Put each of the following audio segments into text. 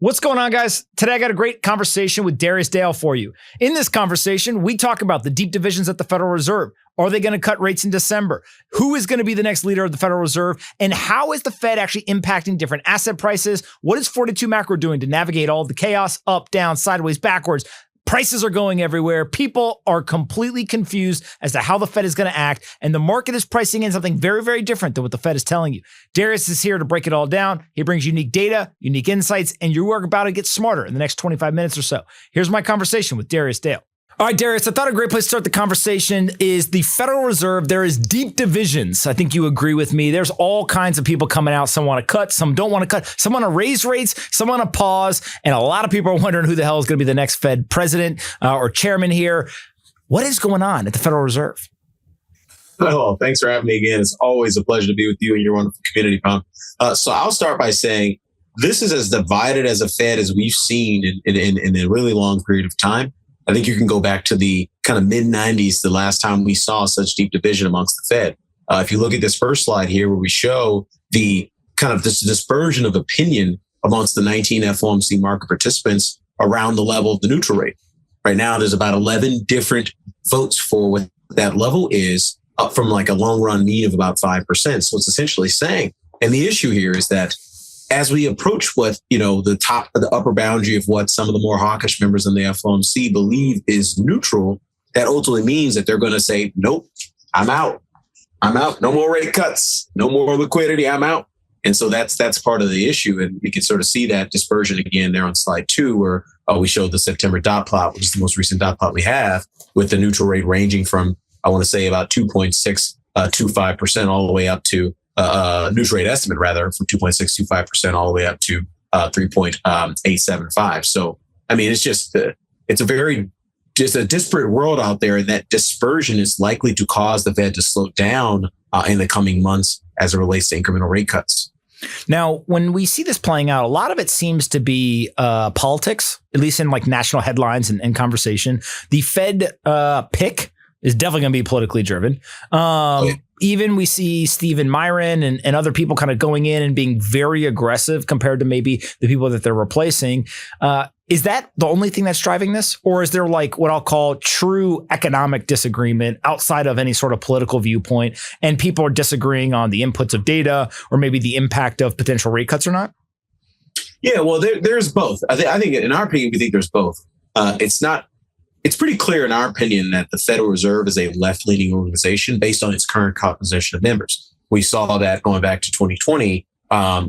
What's going on, guys? Today, I got a great conversation with Darius Dale for you. In this conversation, we talk about the deep divisions at the Federal Reserve. Are they going to cut rates in December? Who is going to be the next leader of the Federal Reserve? And how is the Fed actually impacting different asset prices? What is 42 Macro doing to navigate all the chaos, up, down, sideways, backwards? Prices are going everywhere. People are completely confused as to how the Fed is going to act, and the market is pricing in something very, very different than what the Fed is telling you. Darius is here to break it all down. He brings unique data, unique insights, and you are about to get smarter in the next 25 minutes or so. Here's my conversation with Darius Dale. All right, Darius, I thought a great place to start the conversation is the Federal Reserve. There is deep divisions. I think you agree with me. There's all kinds of people coming out. Some want to cut, some don't want to cut, some want to raise rates, some want to pause. And a lot of people are wondering who the hell is going to be the next Fed president or chairman here. What is going on at the Federal Reserve? Oh, thanks for having me again. It's always a pleasure to be with you and your wonderful community, Pomp. So I'll start by saying this is as divided as a Fed as we've seen in a really long period of time. I think you can go back to the kind of mid-90s, the last time we saw such deep division amongst the Fed. If you look at this first slide here, where we show the kind of this dispersion of opinion amongst the 19 FOMC market participants around the level of the neutral rate. Right now, there's about 11 different votes for what that level is, up from like a long-run mean of about 5%. So it's essentially saying, and the issue here is that as we approach what, the upper boundary of what some of the more hawkish members in the FOMC believe is neutral, that ultimately means that they're going to say, nope, I'm out. I'm out. No more rate cuts. No more liquidity. I'm out. And so that's part of the issue. And we can sort of see that dispersion again there on slide 2, where we showed the September dot plot, which is the most recent dot plot we have, with the neutral rate ranging from, I want to say, about 2.625% all the way up to neutral rate estimate, rather, from 2.625% all the way up to 3.875. So, I mean, it's a disparate world out there, and that dispersion is likely to cause the Fed to slow down in the coming months as it relates to incremental rate cuts. Now, when we see this playing out, a lot of it seems to be politics, at least in like national headlines and conversation. The Fed pick is definitely going to be politically driven. Even we see Stephen Myron and other people kind of going in and being very aggressive compared to maybe the people that they're replacing. Is that the only thing that's driving this? Or is there like what I'll call true economic disagreement outside of any sort of political viewpoint, and people are disagreeing on the inputs of data or maybe the impact of potential rate cuts or not? Yeah, well, there's both. I think in our opinion, we think there's both. It's pretty clear in our opinion that the Federal Reserve is a left-leaning organization based on its current composition of members. We saw that going back to 2020.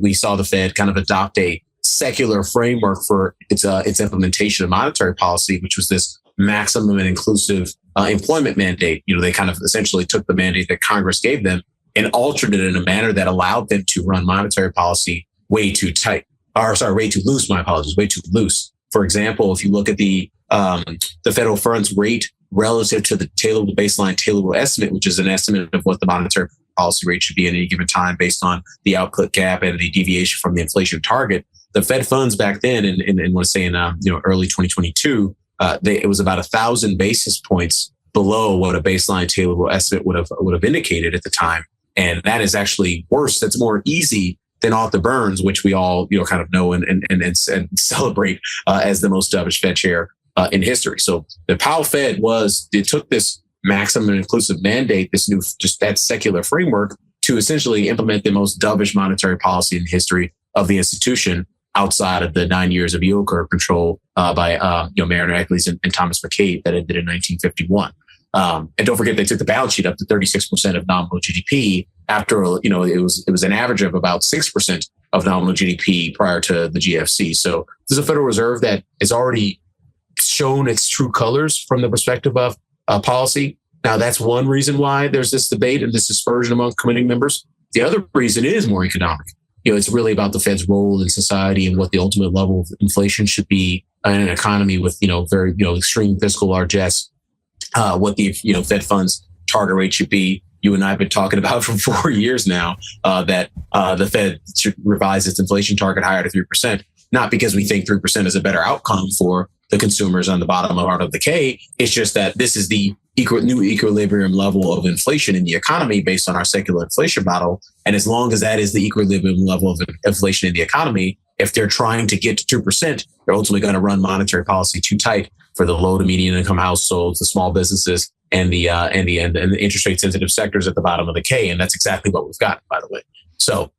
We saw the Fed kind of adopt a secular framework for its implementation of monetary policy, which was this maximum and inclusive employment mandate. They kind of essentially took the mandate that Congress gave them and altered it in a manner that allowed them to run monetary policy way too loose. My apologies, way too loose. For example, if you look at the federal funds rate relative to the baseline tailable estimate, which is an estimate of what the monetary policy rate should be at any given time based on the output gap and the deviation from the inflation target. The Fed funds back then, in early 2022, it was about 1,000 basis points below what a baseline tailable estimate would have indicated at the time, and that is actually worse. That's more easy than Arthur Burns, which we all kind of know and celebrate as the most dovish Fed chair in history. So the Powell Fed took this maximum inclusive mandate, this new that secular framework, to essentially implement the most dovish monetary policy in the history of the institution, outside of the 9 years of yield curve control by Mariner Eccles and Thomas McCabe that ended in 1951. And don't forget, they took the balance sheet up to 36% of nominal GDP after, it was an average of about 6% of nominal GDP prior to the GFC. So this is a Federal Reserve that has already shown its true colors from the perspective of policy. Now, that's one reason why there's this debate and this dispersion among committee members. The other reason is more economic. It's really about the Fed's role in society and what the ultimate level of inflation should be in an economy with, very, extreme fiscal largesse. What the Fed funds target rate should be. You and I have been talking about for 4 years now that the Fed should revise its inflation target higher to 3%, not because we think 3% is a better outcome for the consumers on the bottom of the K. It's just that this is the new equilibrium level of inflation in the economy based on our secular inflation model. And as long as that is the equilibrium level of inflation in the economy, if they're trying to get to 2%, they're ultimately going to run monetary policy too tight for the low to medium income households, the small businesses, and the interest rate sensitive sectors at the bottom of the K. And that's exactly what we've got, by the way. So,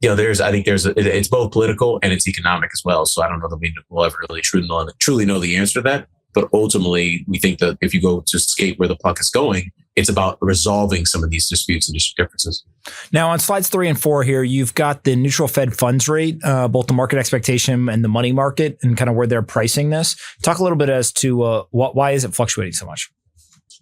it's both political and it's economic as well. So I don't know that we'll ever really truly know the answer to that. But ultimately, we think that if you go to skate where the puck is going, it's about resolving some of these disputes and differences. Now, on slides 3 and 4 here, you've got the neutral Fed funds rate, both the market expectation and the money market, and kind of where they're pricing this. Talk a little bit as to why is it fluctuating so much?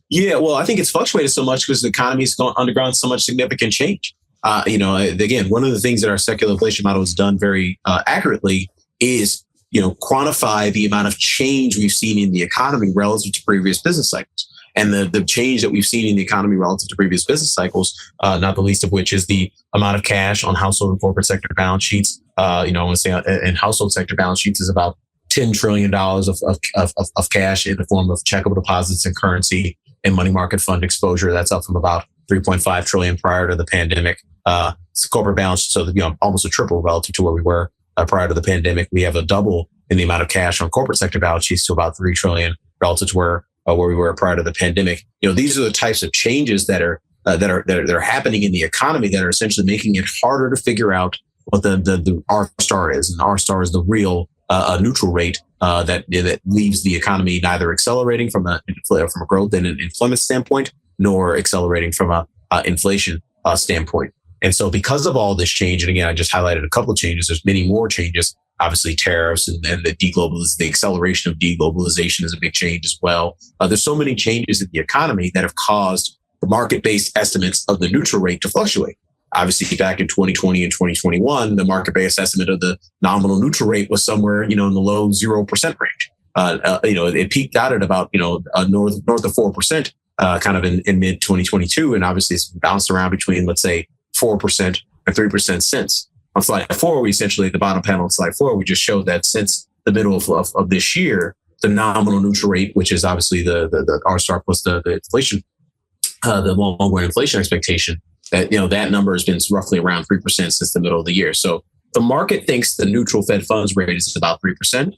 Yeah, well, I think it's fluctuated so much because the economy's undergone so much significant change. Again, one of the things that our secular inflation model has done very accurately is quantify the amount of change we've seen in the economy relative to previous business cycles. And the change that we've seen in the economy relative to previous business cycles, not the least of which is the amount of cash on household and corporate sector balance sheets. I want to say in household sector balance sheets is about $10 trillion of cash in the form of checkable deposits and currency and money market fund exposure. That's up from about 3.5 trillion prior to the pandemic. Corporate balance, so almost a triple relative to where we were prior to the pandemic. We have a double in the amount of cash on corporate sector balance sheets to about 3 trillion relative to where we were prior to the pandemic. These are the types of changes that are happening in the economy that are essentially making it harder to figure out what the R star is. And R star is the real neutral rate that leaves the economy neither accelerating from a growth and an employment standpoint, nor accelerating from a inflation standpoint. And so because of all this change, and again, I just highlighted a couple of changes, there's many more changes. Obviously, tariffs and the acceleration of deglobalization is a big change as well. There's so many changes in the economy that have caused the market-based estimates of the neutral rate to fluctuate. Obviously, back in 2020 and 2021, the market-based estimate of the nominal neutral rate was somewhere, in the low 0% range. It peaked out at about, north of 4%, kind of in mid 2022. And obviously it's bounced around between, let's say, 4% and 3% since. On slide 4, we essentially, at the bottom panel on slide 4, we just showed that since the middle of this year, the nominal neutral rate, which is obviously the R star plus the inflation, the long-run inflation expectation, that number has been roughly around 3% since the middle of the year. So the market thinks the neutral Fed funds rate is about 3%,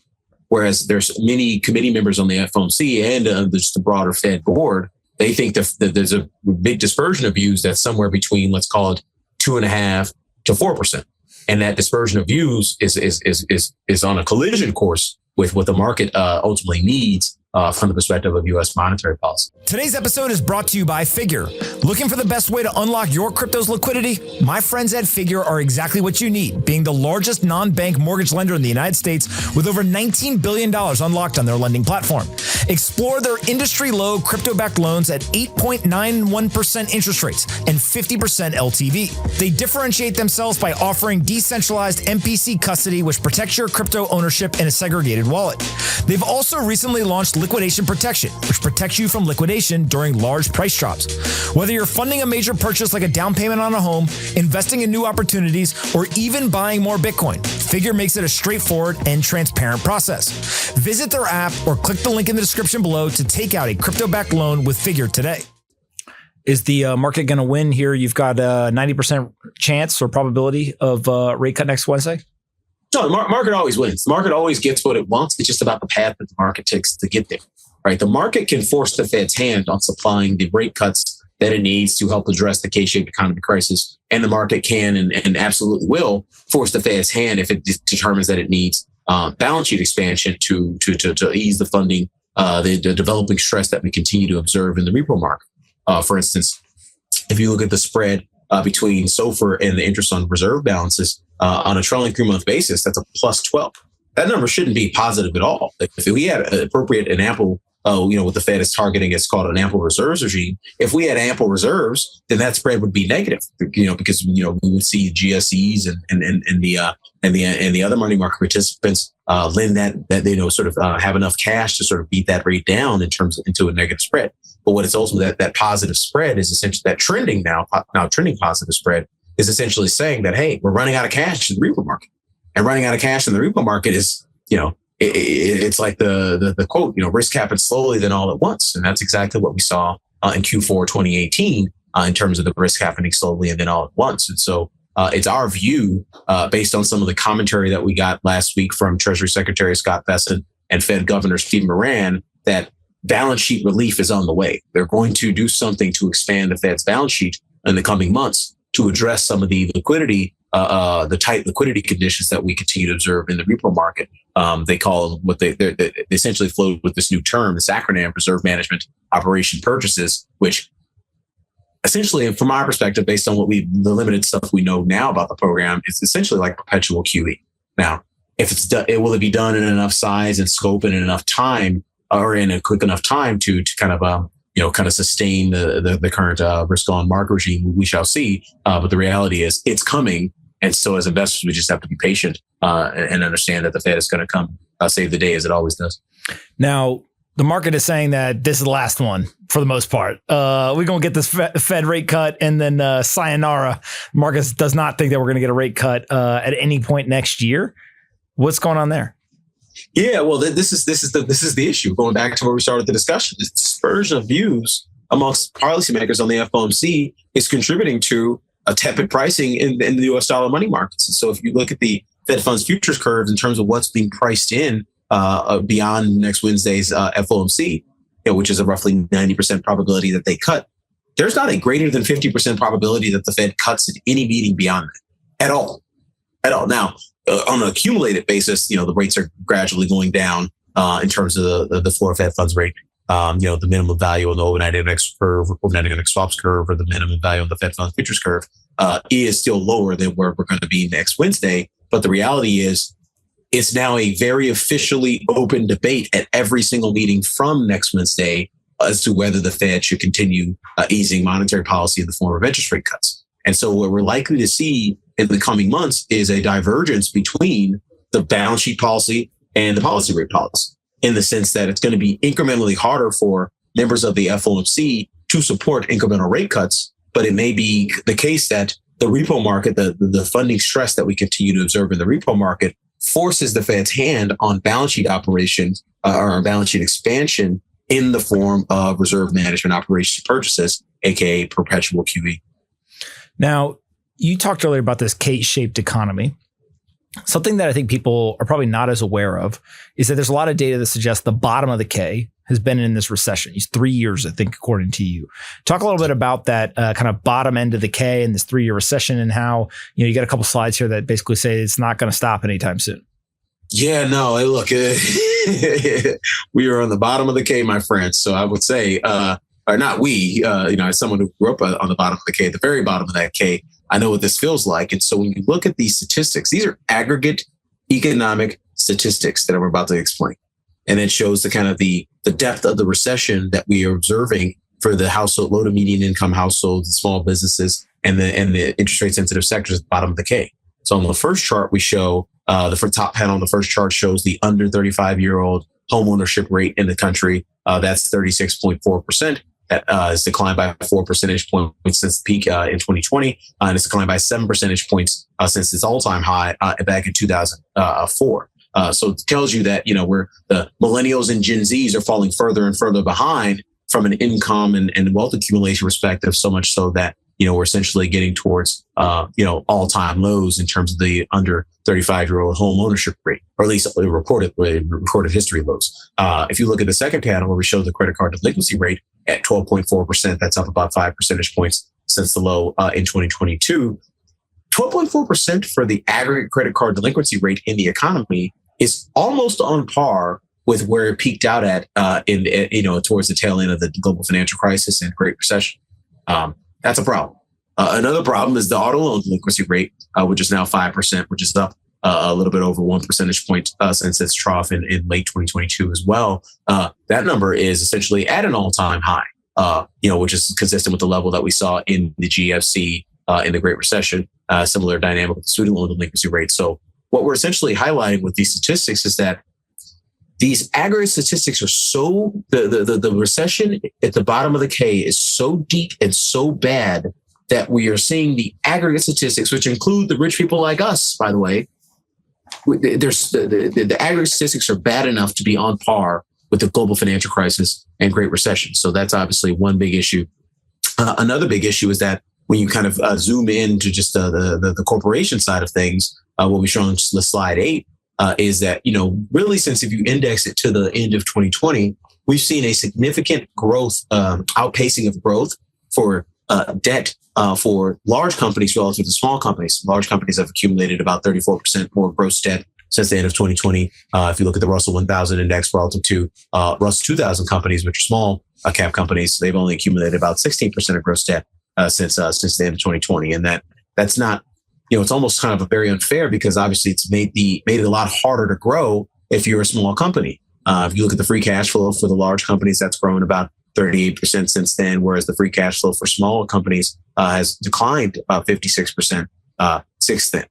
whereas there's many committee members on the FOMC and just the broader Fed board, they think that there's a big dispersion of views that's somewhere between, let's call it 2.5% to 4%. And that dispersion of views is on a collision course with what the market ultimately needs from the perspective of U.S. monetary policy. Today's episode is brought to you by Figure. Looking for the best way to unlock your crypto's liquidity? My friends at Figure are exactly what you need, being the largest non-bank mortgage lender in the United States with over $19 billion unlocked on their lending platform. Explore their industry-low crypto-backed loans at 8.91% interest rates and 50% LTV. They differentiate themselves by offering decentralized MPC custody, which protects your crypto ownership in a segregated wallet. They've also recently launched liquidation protection, which protects you from liquidation during large price drops. Whether you're funding a major purchase like a down payment on a home, investing in new opportunities, or even buying more Bitcoin, Figure makes it a straightforward and transparent process. Visit their app or click the link in the description below to take out a crypto-backed loan with Figure today. Is the market going to win here? You've got a 90% chance or probability of rate cut next Wednesday? No, the market always wins. The market always gets what it wants. It's just about the path that the market takes to get there, right? The market can force the Fed's hand on supplying the rate cuts that it needs to help address the K-shaped economy crisis. And the market can and absolutely will force the Fed's hand if it determines that it needs balance sheet expansion to ease the funding, the developing stress that we continue to observe in the repo market. For instance, if you look at the spread between SOFR and the interest on reserve balances, on a trailing 3-month basis, that's a plus 12. That number shouldn't be positive at all. If we had appropriate and ample, what the Fed is targeting is called an ample reserves regime. If we had ample reserves, then that spread would be negative, because we would see GSEs and the other money market participants lend that they sort of have enough cash to sort of beat that rate down into a negative spread. But what it's ultimately that positive spread is essentially that trending positive spread is essentially saying that, hey, we're running out of cash in the repo market. And running out of cash in the repo market is, it's like the quote, risk happened slowly then all at once. And that's exactly what we saw in Q4 2018 in terms of the risk happening slowly and then all at once. And so It's our view, based on some of the commentary that we got last week from Treasury Secretary Scott Bessent and Fed Governor Steve Moran, that balance sheet relief is on the way. They're going to do something to expand the Fed's balance sheet in the coming months to address some of the liquidity, the tight liquidity conditions that we continue to observe in the repo market. They call what they essentially float with this new term, this acronym, Reserve Management Operation Purchases, which essentially, from our perspective, based on the limited stuff we know now about the program, is essentially like perpetual QE. Now, if it's done, will it be done in enough size and scope and in enough time, or in a quick enough time to kind of sustain the current risk on market regime? We shall see. But the reality is, it's coming, and so as investors, we just have to be patient and understand that the Fed is going to come save the day, as it always does. Now, the market is saying that this is the last one for the most part. We're going to get this Fed rate cut, and then sayonara. Marcus does not think that we're going to get a rate cut at any point next year. What's going on there? Yeah, well, this is the issue. Going back to where we started the discussion, this dispersion of views amongst policymakers on the FOMC is contributing to a tepid pricing in the U.S. dollar money markets. And so, if you look at the Fed funds futures curve in terms of what's being priced in beyond next Wednesday's FOMC, which is a roughly 90% probability that they cut, there's not a greater than 50% probability that the Fed cuts at any meeting beyond that at all. Now, on an accumulated basis, the rates are gradually going down in terms of the floor Fed funds rate. The minimum value on the overnight index curve, overnight index swaps curve, or the minimum value on the Fed funds futures curve is still lower than where we're going to be next Wednesday. But the reality is, it's now a very officially open debate at every single meeting from next Wednesday as to whether the Fed should continue easing monetary policy in the form of interest rate cuts. And so what we're likely to see in the coming months is a divergence between the balance sheet policy and the policy rate policy, in the sense that it's going to be incrementally harder for members of the FOMC to support incremental rate cuts. But it may be the case that the repo market, the funding stress that we continue to observe in the repo market, forces the Fed's hand on balance sheet operations or balance sheet expansion in the form of reserve management operations purchases, aka perpetual QE. Now, you talked earlier about this K-shaped economy. Something that I think people are probably not as aware of is that there's a lot of data that suggests the bottom of the K has been in this recession. It's 3 years, I think, according to you. Talk a little bit about that kind of bottom end of the K and this 3-year recession, and how, you got a couple slides here that basically say it's not going to stop anytime soon. Yeah, no, look, we are on the bottom of the K, my friends. So I would say, or not we, as someone who grew up on the bottom of the K, the very bottom of that K, I know what this feels like. And so when you look at these statistics, these are aggregate economic statistics that I'm about to explain. And it shows the kind of the depth of the recession that we are observing for the household, low to median income households, small businesses, and the interest rate sensitive sectors at the bottom of the K. So on the first chart, we show the top panel on the first chart shows the under 35-year-old home ownership rate in the country. That's 36.4%. That has declined by 4 percentage points since the peak in 2020, and it's declined by 7 percentage points since its all-time high back in 2004. So it tells you that where the millennials and Gen Zs are falling further and further behind from an income and wealth accumulation perspective, so much so that we're essentially getting towards all-time lows in terms of the under 35-year-old home ownership rate, or at least recorded history lows. If you look at the second panel where we show the credit card delinquency rate at 12.4%, that's up about 5 percentage points since the low in 2022. 12.4% for the aggregate credit card delinquency rate in the economy is almost on par with where it peaked out at towards the tail end of the global financial crisis and Great Recession. That's a problem. Another problem is the auto loan delinquency rate, which is now 5%, which is up a little bit over 1 percentage point since its trough in late 2022 as well. That number is essentially at an all-time high, which is consistent with the level that we saw in the GFC in the Great Recession. Similar dynamic with the student loan delinquency rate. So what we're essentially highlighting with these statistics is that these aggregate statistics are so, the recession at the bottom of the K is so deep and so bad that we are seeing the aggregate statistics, which include the rich people like us, by the way. There's the aggregate statistics are bad enough to be on par with the global financial crisis and Great Recession. So that's obviously one big issue. Another big issue is that when you kind of zoom into just the corporation side of things, what we show on slide 8 is that, really since if you index it to the end of 2020, we've seen a significant growth, outpacing of growth for debt for large companies relative to small companies. Large companies have accumulated about 34% more gross debt since the end of 2020. If you look at the Russell 1000 index relative to Russell 2000 companies, which are small cap companies, they've only accumulated about 16% of gross debt since the end of 2020. And that's not, it's almost kind of very unfair because obviously it's made it a lot harder to grow if you're a small company. If you look at the free cash flow for the large companies, that's grown about 38% since then, whereas the free cash flow for smaller companies has declined about 56% since then.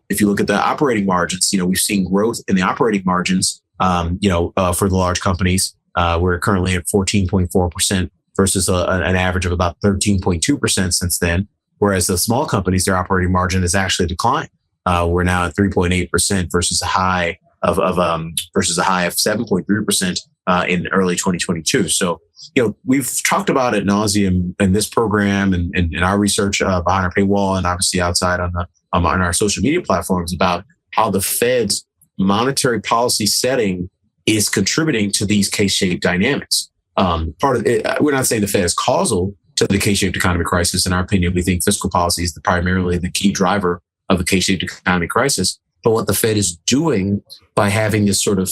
If you look at the operating margins, we've seen growth in the operating margins, for the large companies. We're currently at 14.4% versus an average of about 13.2% since then. Whereas the small companies, their operating margin has actually declined. We're now at 3.8% versus a high of 7.3% in early 2022. So, we've talked about ad nauseum in this program and in our research behind our paywall and obviously outside on our social media platforms about how the Fed's monetary policy setting is contributing to these K-shaped dynamics. Part of it, we're not saying the Fed is causal to the K-shaped economy crisis. In our opinion, we think fiscal policy is primarily the key driver of the K-shaped economy crisis. But what the Fed is doing by having this sort of,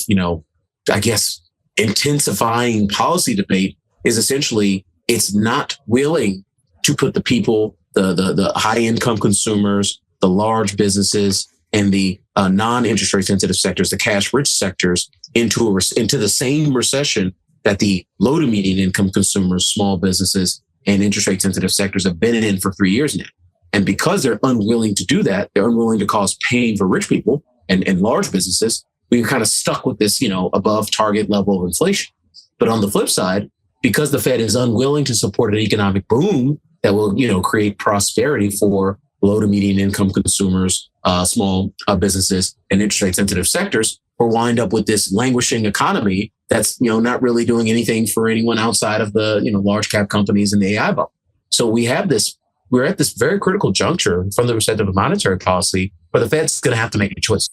intensifying policy debate is essentially it's not willing to put the people, the high income consumers, the large businesses, and the non-interest rate sensitive sectors, the cash rich sectors, into the same recession that the low to median income consumers, small businesses, and interest rate sensitive sectors have been in for 3 years now. And because they're unwilling to do that, they're unwilling to cause pain for rich people and large businesses, we're kind of stuck with this, above target level of inflation. But on the flip side, because the Fed is unwilling to support an economic boom that will, create prosperity for low to median income consumers, small businesses, and interest rate sensitive sectors, we'll wind up with this languishing economy that's, not really doing anything for anyone outside of the, large cap companies in the AI bubble. So we're at this very critical juncture from the perspective of monetary policy where the Fed's going to have to make a choice.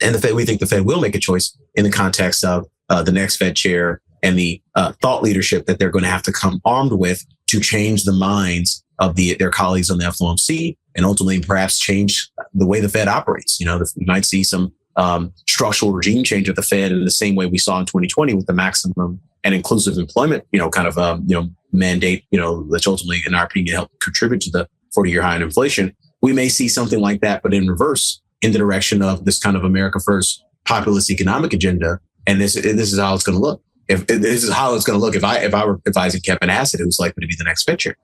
And we think the Fed will make a choice in the context of the next Fed chair and the thought leadership that they're going to have to come armed with to change the minds of their colleagues on the FOMC and ultimately perhaps change the way the Fed operates. We might see some structural regime change at the Fed in the same way we saw in 2020 with the maximum and inclusive employment, mandate, which ultimately, in our opinion, helped contribute to the 40-year high in inflation. We may see something like that, but in reverse, in the direction of this kind of America First populist economic agenda. And this is how it's going to look. This is how it's going to look if I were advising Kevin Hassett, who's likely to be the next Fed chair.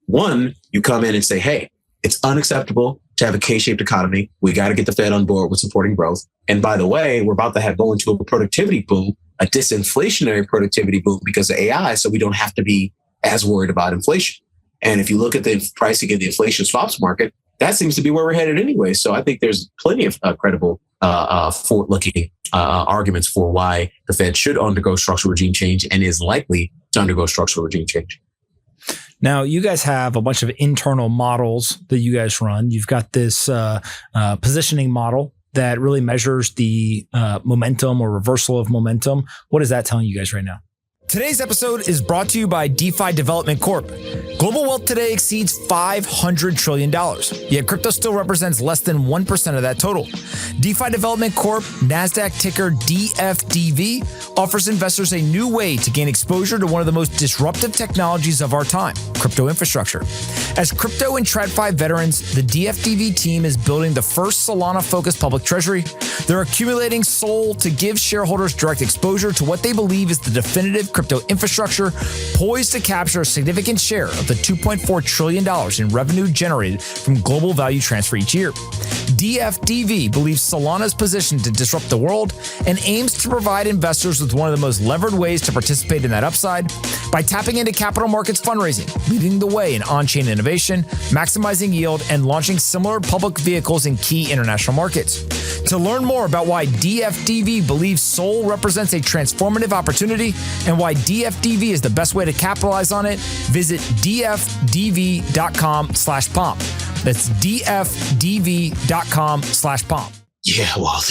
One, you come in and say, hey, it's unacceptable to have a K-shaped economy. We got to get the Fed on board with supporting growth. And by the way, we're about to go into a productivity boom, a disinflationary productivity boom because of AI. So we don't have to be as worried about inflation. And if you look at the pricing of the inflation swaps market, that seems to be where we're headed anyway. So I think there's plenty of credible forward-looking arguments for why the Fed should undergo structural regime change and is likely to undergo structural regime change. Now, you guys have a bunch of internal models that you guys run. You've got this positioning model that really measures the momentum or reversal of momentum. What is that telling you guys right now? Today's episode is brought to you by DeFi Development Corp. Global wealth today exceeds $500 trillion, yet crypto still represents less than 1% of that total. DeFi Development Corp, NASDAQ ticker DFDV, offers investors a new way to gain exposure to one of the most disruptive technologies of our time, crypto infrastructure. As crypto and TradFi veterans, the DFDV team is building the first Solana-focused public treasury. They're accumulating SOL to give shareholders direct exposure to what they believe is the definitive crypto infrastructure poised to capture a significant share of the $2.4 trillion in revenue generated from global value transfer each year. DFDV believes Solana is positioned to disrupt the world and aims to provide investors with one of the most levered ways to participate in that upside by tapping into capital markets fundraising, leading the way in on-chain innovation, maximizing yield, and launching similar public vehicles in key international markets. To learn more about why DFDV believes SOL represents a transformative opportunity and why DFDV is the best way to capitalize on it, visit dfdv.com/pomp. That's dfdv.com/pomp. Yeah, well,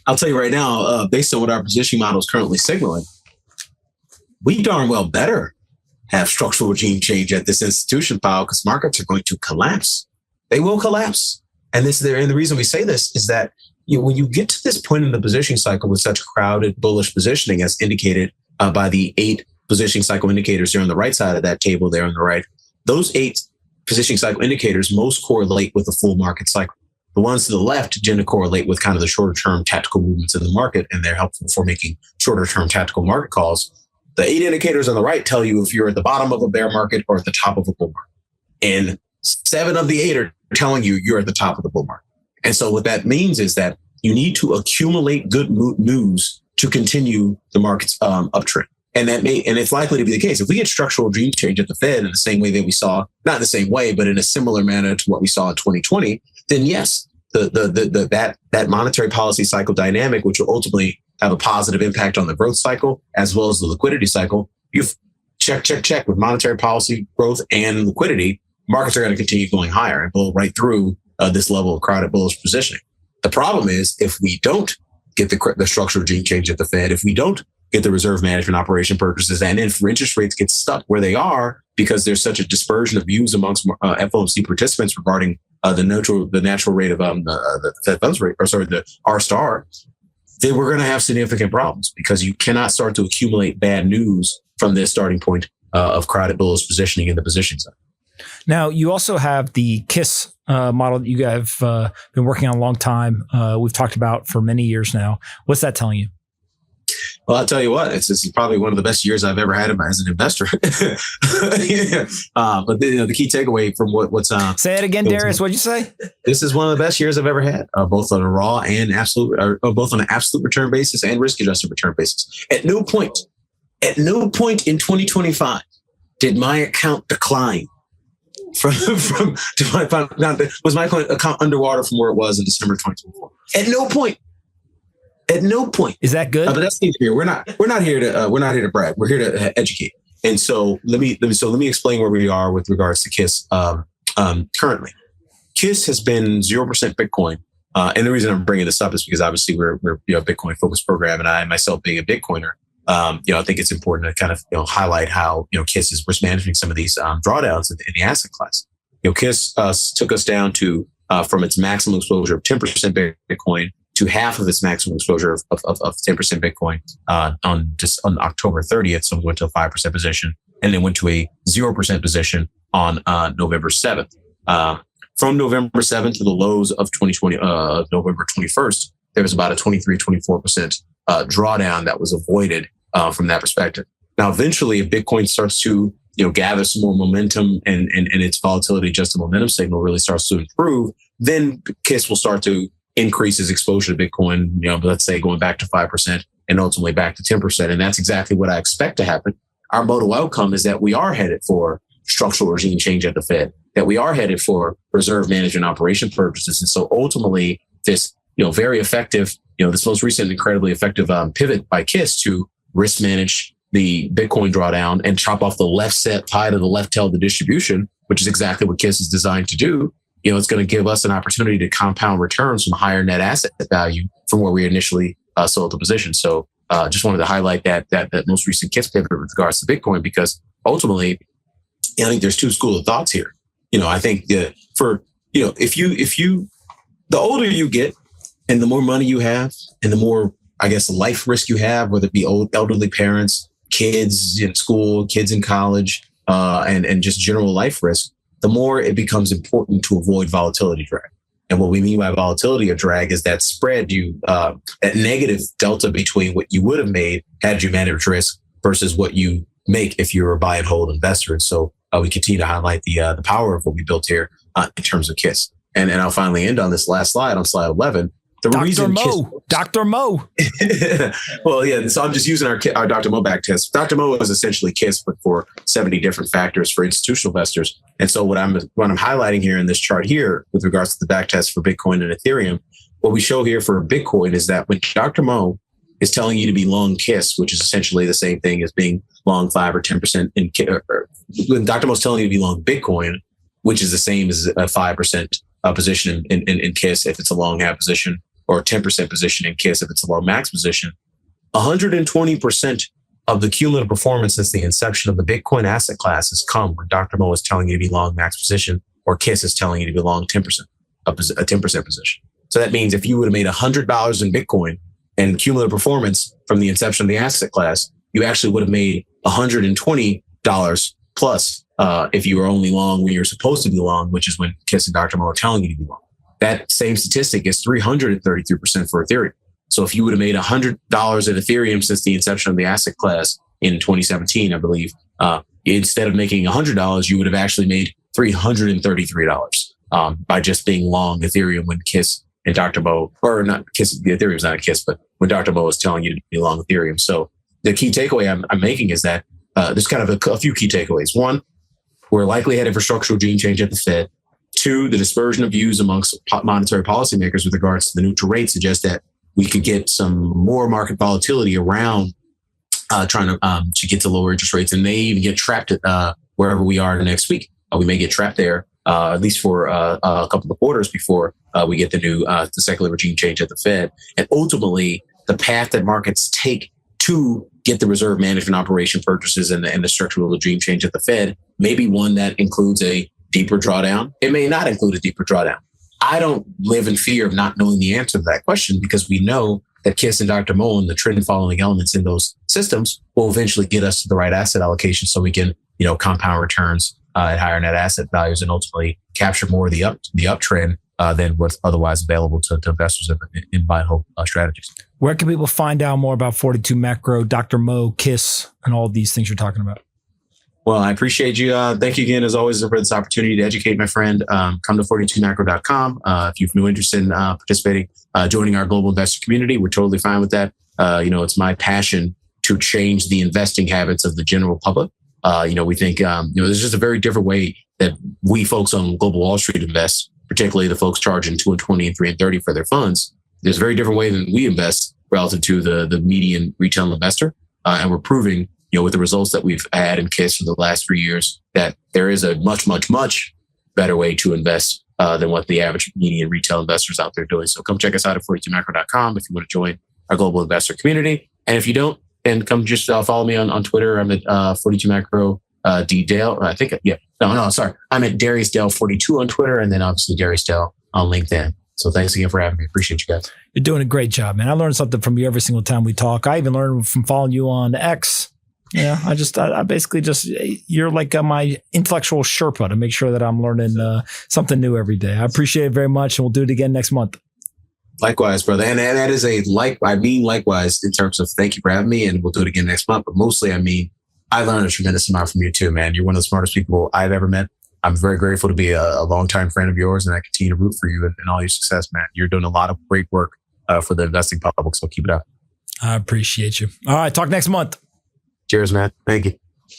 I'll tell you right now, based on what our positioning model is currently signaling, we darn well better have structural regime change at this institution, Powell, because markets are going to collapse. They will collapse. And the reason we say this is that when you get to this point in the positioning cycle with such crowded bullish positioning, as indicated by the 8 positioning cycle indicators there on the right side of that table there on the right, those 8 positioning cycle indicators most correlate with the full market cycle. The ones to the left tend to correlate with kind of the shorter term tactical movements in the market, and they're helpful for making shorter term tactical market calls. The 8 indicators on the right tell you if you're at the bottom of a bear market or at the top of a bull market. And 7 of the 8 are telling you you're at the top of the bull market. And so what that means is that you need to accumulate good news to continue the market's uptrend. And it's likely to be the case. If we get structural regime change at the Fed in the same way that we saw, not in the same way, but in a similar manner to what we saw in 2020, then yes, that monetary policy cycle dynamic, which will ultimately have a positive impact on the growth cycle as well as the liquidity cycle. You've check with monetary policy growth and liquidity. Markets are going to continue going higher and blow right through this level of crowded bullish positioning. The problem is if we don't get the structural regime change at the Fed, if we don't get the reserve management operation purchases, and if interest rates get stuck where they are because there's such a dispersion of views amongst FOMC participants regarding the natural rate of the Fed funds rate, the R star, then we're going to have significant problems because you cannot start to accumulate bad news from this starting point of crowded bullish positioning in the position side. Now, you also have the KISS model that you have been working on a long time. We've talked about for many years now. What's that telling you? Well, I'll tell you what, this is probably one of the best years I've ever had as an investor. Yeah. But the key takeaway from what's say it again, Darius. What'd you say? This is one of the best years I've ever had, both on a raw and absolute, both on an absolute return basis and risk-adjusted return basis. At no point in 2025 did my account decline was my account underwater from where it was in December 2024. At no point. Is that good? But that's neither here. We're not here to brag. We're here to educate. And so let me explain where we are with regards to KISS currently. KISS has been 0% Bitcoin. And the reason I'm bringing this up is because obviously we're a Bitcoin focused program, and I myself being a Bitcoiner, I think it's important to kind of highlight how KISS is risk managing some of these drawdowns in the asset class. KISS took us down to from its maximum exposure of 10% Bitcoin to half of its maximum exposure of 10% Bitcoin on October 30th. So we went to a 5% position and then went to a 0% position on November 7th. From November 7th to the lows of 2020, November 21st, there was about a 23-24% drawdown that was avoided from that perspective. Now, eventually, if Bitcoin starts to gather some more momentum and its volatility adjusted momentum signal really starts to improve, then KISS will start to increase its exposure to Bitcoin, let's say going back to 5% and ultimately back to 10%. And that's exactly what I expect to happen. Our modal outcome is that we are headed for structural regime change at the Fed, that we are headed for reserve management operation purposes. And so ultimately this, very effective, this most recent incredibly effective pivot by KISS to risk manage the Bitcoin drawdown and chop off the left set pie to the left tail of the distribution, which is exactly what KISS is designed to do. It's going to give us an opportunity to compound returns from higher net asset value from where we initially sold the position. So just wanted to highlight that most recent KISS pivot with regards to Bitcoin, because ultimately, I think there's two schools of thoughts here. I think that if you, the older you get and the more money you have and the more, I guess, life risk you have, whether it be elderly parents, kids in school, kids in college, and just general life risk, the more it becomes important to avoid volatility drag. And what we mean by volatility or drag is that spread that negative delta between what you would have made had you managed risk versus what you make if you're a buy and hold investor. And so we continue to highlight the power of what we built here in terms of KISS. And I'll finally end on this last slide, on slide 11. Dr. Mo. Well, yeah. So I'm just using our Dr. Mo back test. Dr. Mo is essentially KISS, but for 70 different factors for institutional investors. And so what I'm highlighting here in this chart here with regards to the back test for Bitcoin and Ethereum, what we show here for Bitcoin is that when Dr. Mo is telling you to be long KISS, which is essentially the same thing as being long 5 or 10% in when Dr. Mo is telling you to be long Bitcoin, which is the same as a 5% position in KISS if it's a long half position, or a 10% position in KISS if it's a long max position, 120% of the cumulative performance since the inception of the Bitcoin asset class has come when Dr. Mo is telling you to be long max position, or KISS is telling you to be long 10%, a 10% position. So that means if you would have made $100 in Bitcoin and cumulative performance from the inception of the asset class, you actually would have made $120 plus if you were only long when you're supposed to be long, which is when KISS and Dr. Mo are telling you to be long. That same statistic is 333% for Ethereum. So if you would have made $100 in Ethereum since the inception of the asset class in 2017, I believe, instead of making $100, you would have actually made $333 by just being long Ethereum when KISS and Dr. Mo, or not KISS, the Ethereum's not a KISS, but when Dr. Mo is telling you to be long Ethereum. So the key takeaway I'm making is that there's kind of a few key takeaways. One, we're likely headed for structural regime change at the Fed. Two, the dispersion of views amongst monetary policymakers with regards to the neutral rate suggests that we could get some more market volatility around trying to get to lower interest rates, and may even get trapped at wherever we are next week. We may get trapped there at least for a couple of quarters before we get the secular regime change at the Fed. And ultimately, the path that markets take to get the reserve management operation purchases and the structural regime change at the Fed may be one that includes a deeper drawdown. It may not include a deeper drawdown. I don't live in fear of not knowing the answer to that question, because we know that KISS and Dr. Mo and the trend following elements in those systems will eventually get us to the right asset allocation so we can, compound returns at higher net asset values and ultimately capture more of the uptrend than what's otherwise available to investors in buy and hold strategies. Where can people find out more about 42 Macro, Dr. Mo, KISS, and all these things you're talking about? Well, I appreciate you. Thank you again, as always, for this opportunity to educate my friend. Come to 42macro.com. If you've no interest in participating, joining our global investor community, we're totally fine with that. It's my passion to change the investing habits of the general public. We think, there's just a very different way that we folks on Global Wall Street invest, particularly the folks charging 2 and 20 and 3 and 30 for their funds. There's a very different way that we invest relative to the median retail investor. And we're proving, with the results that we've had in KISS for the last 3 years, that there is a much, much, much better way to invest than what the average median retail investors out there are doing. So come check us out at 42macro.com if you want to join our global investor community. And if you don't, then come just follow me on Twitter. I'm at 42macro D Dale. I think, yeah. No, sorry. I'm at Darius Dale 42 on Twitter, and then obviously Darius Dale on LinkedIn. So thanks again for having me. Appreciate you guys. You're doing a great job, man. I learned something from you every single time we talk. I even learned from following you on X. Yeah, I basically you're like my intellectual Sherpa to make sure that I'm learning something new every day. I appreciate it very much, and we'll do it again next month. Likewise, brother. And that is I mean likewise in terms of thank you for having me, and we'll do it again next month. But mostly, I learned a tremendous amount from you too, man. You're one of the smartest people I've ever met. I'm very grateful to be a longtime friend of yours, and I continue to root for you and all your success, man. You're doing a lot of great work for the investing public, so keep it up. I appreciate you. All right, talk next month. Cheers, man. Thank you.